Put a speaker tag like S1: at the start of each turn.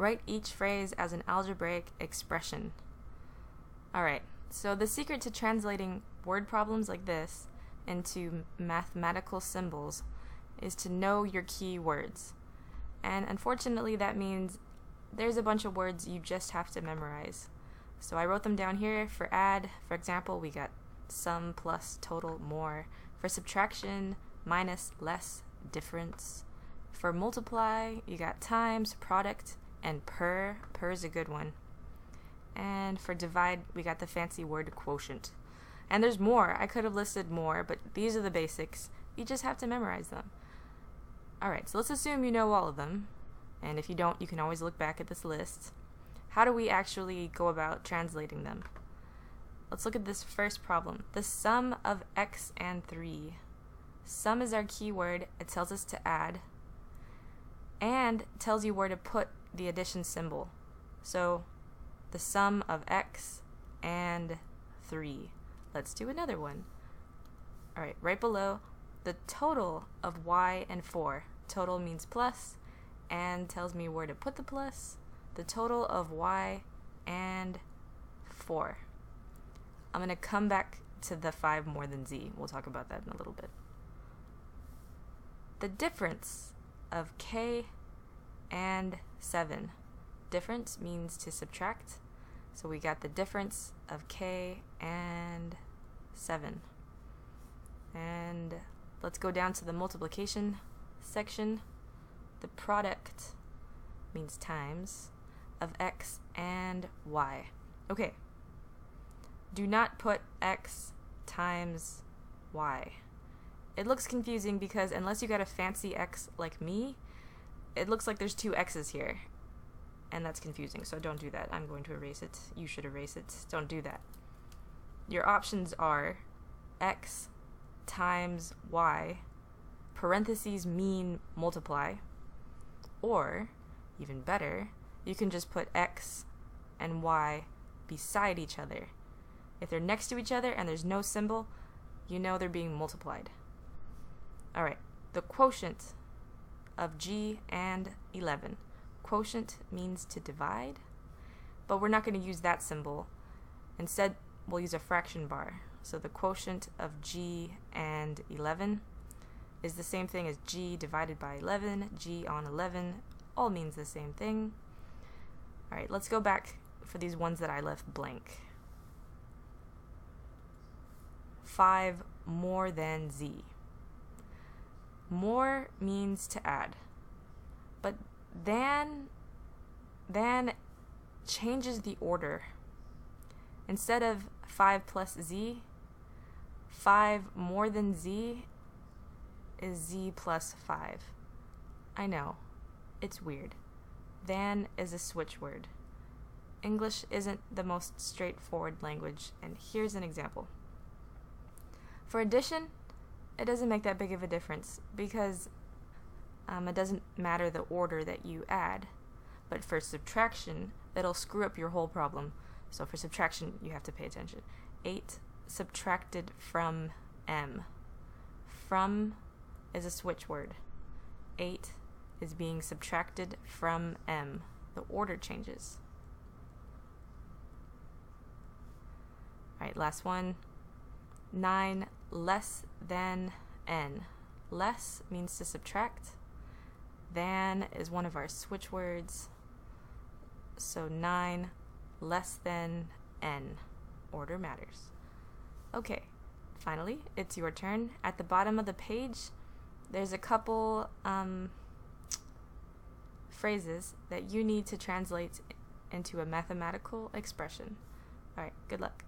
S1: Write each phrase as an algebraic expression. Alright, so the secret to translating word problems like this into mathematical symbols is to know your key words. And unfortunately, that means there's a bunch of words you just have to memorize. So I wrote them down here. For add, for example, we got sum, plus, total, more. For subtraction, minus, less, difference. For multiply, you got times, product, and per. Per is a good one. And for divide, we got the fancy word quotient. And there's more. I could have listed more, but these are the basics. You just have to memorize them. Alright, so let's assume you know all of them. And if you don't, you can always look back at this list. How do we actually go about translating them? Let's look at this first problem. The sum of x and 3. Sum is our keyword. It tells us to add. And tells you where to put the addition symbol. So, the sum of x and 3. Let's do another one. Alright, right below, the total of y and 4. Total means plus, and tells me where to put the plus. The total of y and 4. I'm going to come back to the 5 more than z. We'll talk about that in a little bit. The difference of k and 7. Difference means to subtract. So we got the difference of k and 7. And let's go down to the multiplication section. The product means times of x and y. Okay. Do not put x times y. It looks confusing because unless you got a fancy x like me, it looks like there's two x's here. And that's confusing, so don't do that. I'm going to erase it. You should erase it. Don't do that. Your options are x times y, parentheses mean multiply, or, even better, you can just put x and y beside each other. If they're next to each other and there's no symbol, you know they're being multiplied. Alright, the quotient of g and 11. Quotient means to divide, but we're not going to use that symbol. Instead, we'll use a fraction bar. So the quotient of g and 11 is the same thing as g divided by 11. G on 11 all means the same thing. Alright, let's go back for these ones that I left blank. 5 more than z. More means to add, but than changes the order. Instead of 5 plus z, 5 more than z is z plus 5. I know, it's weird. Than is a switch word. English isn't the most straightforward language, and here's an example. For addition, it doesn't make that big of a difference because it doesn't matter the order that you add. But for subtraction, it'll screw up your whole problem. So for subtraction, you have to pay attention. 8 subtracted from m. From is a switch word. 8 is being subtracted from m. The order changes. Alright, last one. 9 less than n. Less means to subtract. Than is one of our switch words. So 9 less than n. Order matters. Okay, finally, it's your turn. At the bottom of the page, there's a couple phrases that you need to translate into a mathematical expression. Alright, good luck.